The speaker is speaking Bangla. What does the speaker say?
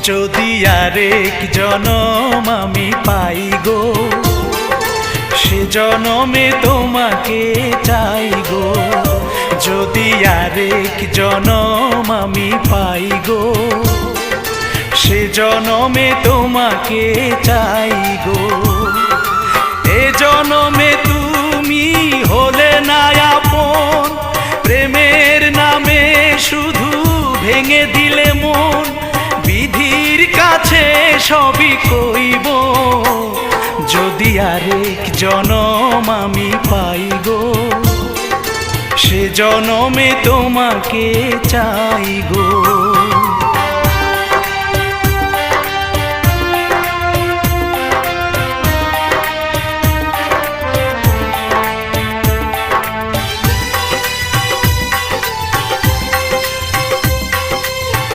যদি আরেক জনম আমি পাই গো, সে জনমে তোমাকে চাই গো। যদি আরেক জনম আমি পাই গো, সে জনমে তোমাকে চাই গো। এ জনমে তুমি হলে না আপন, প্রেমের নামে শুধু ভেঙে দিলে মন। বিধির কাছে সবই কইব, যদি আরেক জনম আমি পাই গো, সে জনমে তোমাকে চাই গো।